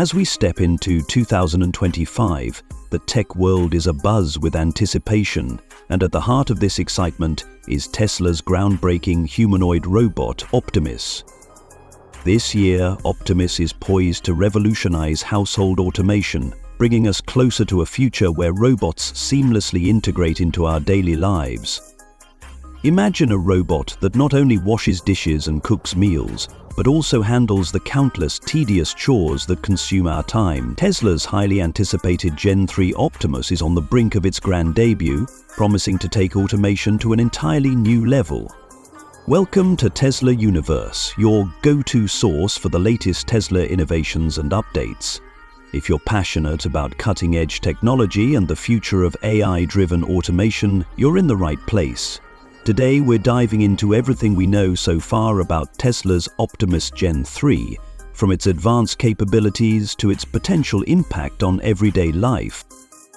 As we step into 2025, the tech world is abuzz with anticipation, and at the heart of this excitement is Tesla's groundbreaking humanoid robot, Optimus. This year, Optimus is poised to revolutionize household automation, bringing us closer to a future where robots seamlessly integrate into our daily lives. Imagine a robot that not only washes dishes and cooks meals, but also handles the countless tedious chores that consume our time. Tesla's highly anticipated Gen 3 Optimus is on the brink of its grand debut, promising to take automation to an entirely new level. Welcome to Tesla Universe, your go-to source for the latest Tesla innovations and updates. If you're passionate about cutting-edge technology and the future of AI-driven automation, you're in the right place. Today we're diving into everything we know so far about Tesla's Optimus Gen 3, from its advanced capabilities to its potential impact on everyday life.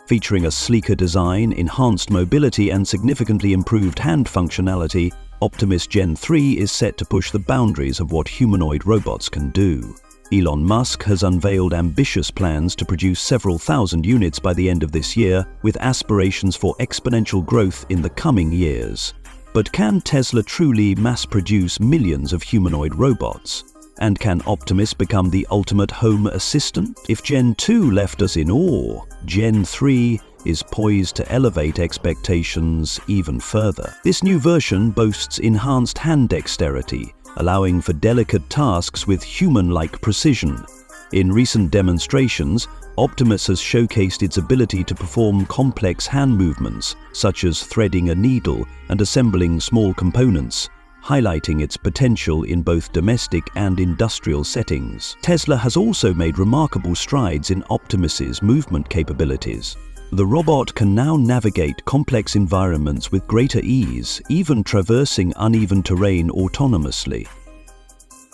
Featuring a sleeker design, enhanced mobility and significantly improved hand functionality, Optimus Gen 3 is set to push the boundaries of what humanoid robots can do. Elon Musk has unveiled ambitious plans to produce several thousand units by the end of this year, with aspirations for exponential growth in the coming years. But can Tesla truly mass-produce millions of humanoid robots? And can Optimus become the ultimate home assistant? If Gen 2 left us in awe, Gen 3 is poised to elevate expectations even further. This new version boasts enhanced hand dexterity, allowing for delicate tasks with human-like precision. In recent demonstrations, Optimus has showcased its ability to perform complex hand movements, such as threading a needle and assembling small components, highlighting its potential in both domestic and industrial settings. Tesla has also made remarkable strides in Optimus's movement capabilities. The robot can now navigate complex environments with greater ease, even traversing uneven terrain autonomously.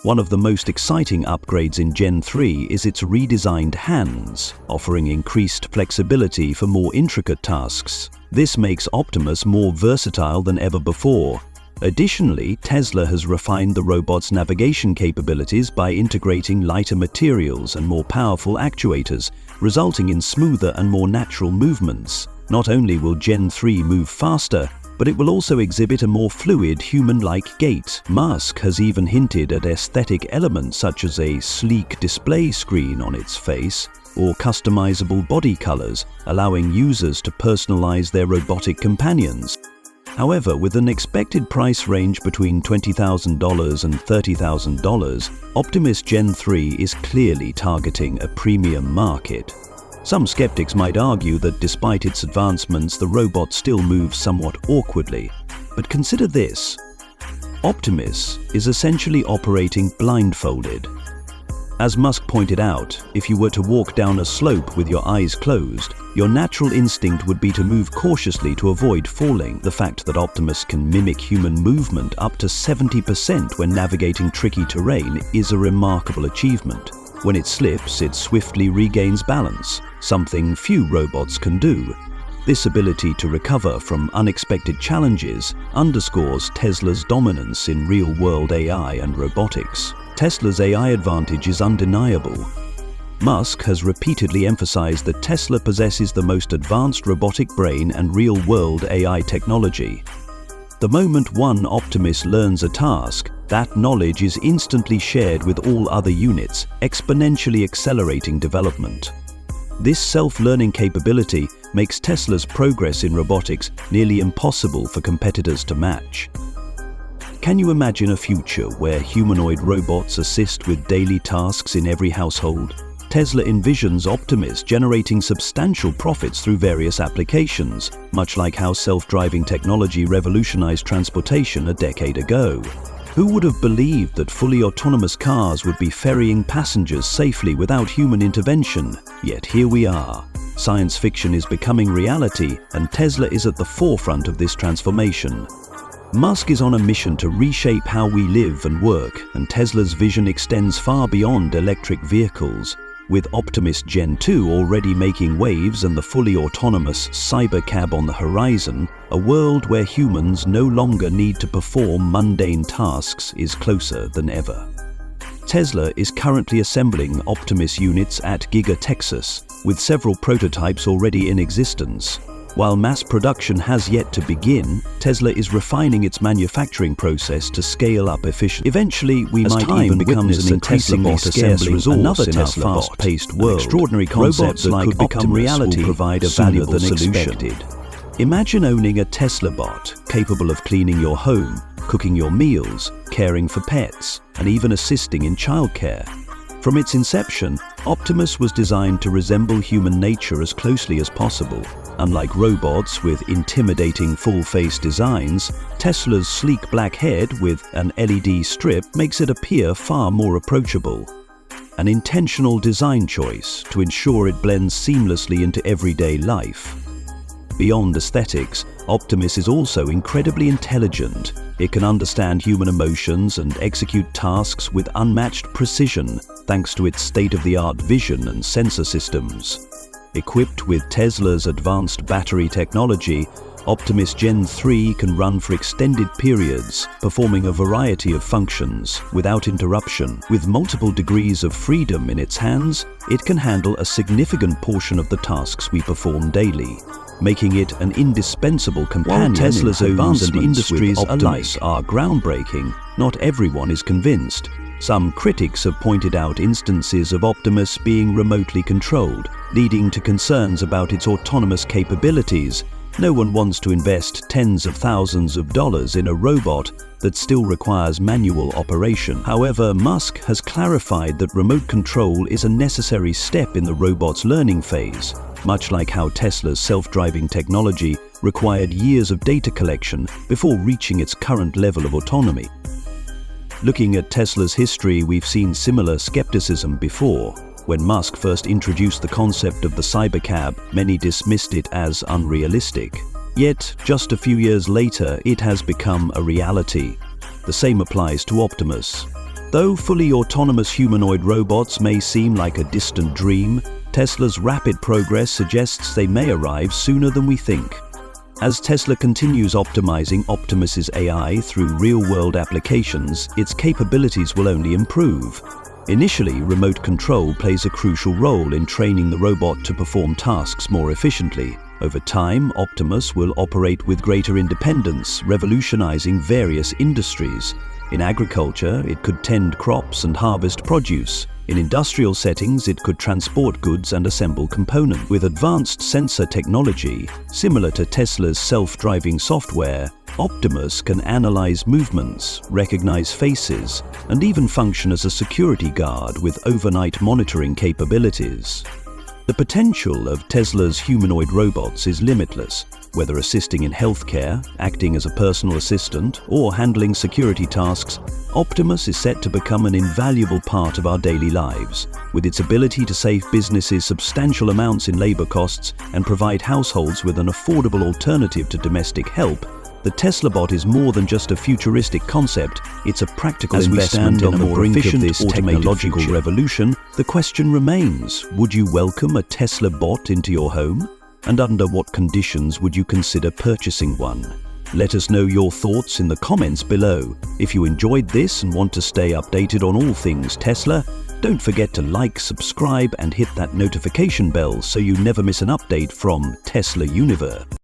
One of the most exciting upgrades in Gen 3 is its redesigned hands, offering increased flexibility for more intricate tasks. This makes Optimus more versatile than ever before. Additionally, Tesla has refined the robot's navigation capabilities by integrating lighter materials and more powerful actuators, resulting in smoother and more natural movements. Not only will Gen 3 move faster, but it will also exhibit a more fluid, human-like gait. Musk has even hinted at aesthetic elements such as a sleek display screen on its face or customizable body colors, allowing users to personalize their robotic companions. However, with an expected price range between $20,000 and $30,000, Optimus Gen 3 is clearly targeting a premium market. Some skeptics might argue that despite its advancements, the robot still moves somewhat awkwardly. But consider this: Optimus is essentially operating blindfolded. As Musk pointed out, if you were to walk down a slope with your eyes closed, your natural instinct would be to move cautiously to avoid falling. The fact that Optimus can mimic human movement up to 70% when navigating tricky terrain is a remarkable achievement. When it slips, it swiftly regains balance, something few robots can do. This ability to recover from unexpected challenges underscores Tesla's dominance in real-world AI and robotics. Tesla's AI advantage is undeniable. Musk has repeatedly emphasized that Tesla possesses the most advanced robotic brain and real-world AI technology. The moment one Optimus learns a task, that knowledge is instantly shared with all other units, exponentially accelerating development. This self-learning capability makes Tesla's progress in robotics nearly impossible for competitors to match. Can you imagine a future where humanoid robots assist with daily tasks in every household? Tesla envisions Optimus generating substantial profits through various applications, much like how self-driving technology revolutionized transportation a decade ago. Who would have believed that fully autonomous cars would be ferrying passengers safely without human intervention? Yet here we are. Science fiction is becoming reality, and Tesla is at the forefront of this transformation. Musk is on a mission to reshape how we live and work, and Tesla's vision extends far beyond electric vehicles. With Optimus Gen 2 already making waves and the fully autonomous cybercab on the horizon, a world where humans no longer need to perform mundane tasks is closer than ever. Tesla is currently assembling Optimus units at Giga Texas, with several prototypes already in existence. While mass production has yet to begin, Tesla is refining its manufacturing process to scale up efficiently. Eventually, we might even witness an increasingly scarce resource in our fast-paced world. Extraordinary concepts like Optimus will provide a valuable solution. Imagine owning a Tesla bot capable of cleaning your home, cooking your meals, caring for pets, and even assisting in childcare. From its inception, Optimus was designed to resemble human nature as closely as possible. Unlike robots with intimidating full-face designs, Tesla's sleek black head with an LED strip makes it appear far more approachable. An intentional design choice to ensure it blends seamlessly into everyday life. Beyond aesthetics, Optimus is also incredibly intelligent. It can understand human emotions and execute tasks with unmatched precision thanks to its state-of-the-art vision and sensor systems. Equipped with Tesla's advanced battery technology, Optimus Gen 3 can run for extended periods, performing a variety of functions without interruption. With multiple degrees of freedom in its hands, it can handle a significant portion of the tasks we perform daily, making it an indispensable companion. While Tesla's advancements and industries alike are groundbreaking, not everyone is convinced. Some critics have pointed out instances of Optimus being remotely controlled, leading to concerns about its autonomous capabilities. No one wants to invest tens of thousands of dollars in a robot that still requires manual operation. However, Musk has clarified that remote control is a necessary step in the robot's learning phase, much like how Tesla's self-driving technology required years of data collection before reaching its current level of autonomy. Looking at Tesla's history, we've seen similar skepticism before. When Musk first introduced the concept of the cybercab, many dismissed it as unrealistic. Yet, just a few years later, it has become a reality. The same applies to Optimus. Though fully autonomous humanoid robots may seem like a distant dream, Tesla's rapid progress suggests they may arrive sooner than we think. As Tesla continues optimizing Optimus's AI through real-world applications, its capabilities will only improve. Initially, remote control plays a crucial role in training the robot to perform tasks more efficiently. Over time, Optimus will operate with greater independence, revolutionizing various industries. In agriculture, it could tend crops and harvest produce. In industrial settings, it could transport goods and assemble components. With advanced sensor technology, similar to Tesla's self-driving software, Optimus can analyze movements, recognize faces, and even function as a security guard with overnight monitoring capabilities. The potential of Tesla's humanoid robots is limitless. Whether assisting in healthcare, acting as a personal assistant, or handling security tasks, Optimus is set to become an invaluable part of our daily lives. With its ability to save businesses substantial amounts in labor costs and provide households with an affordable alternative to domestic help, the Tesla bot is more than just a futuristic concept, it's a practical investment on the brink of this technological revolution. The question remains, would you welcome a Tesla bot into your home? And under what conditions would you consider purchasing one? Let us know your thoughts in the comments below. If you enjoyed this and want to stay updated on all things Tesla, don't forget to like, subscribe, and hit that notification bell so you never miss an update from Tesla Universe.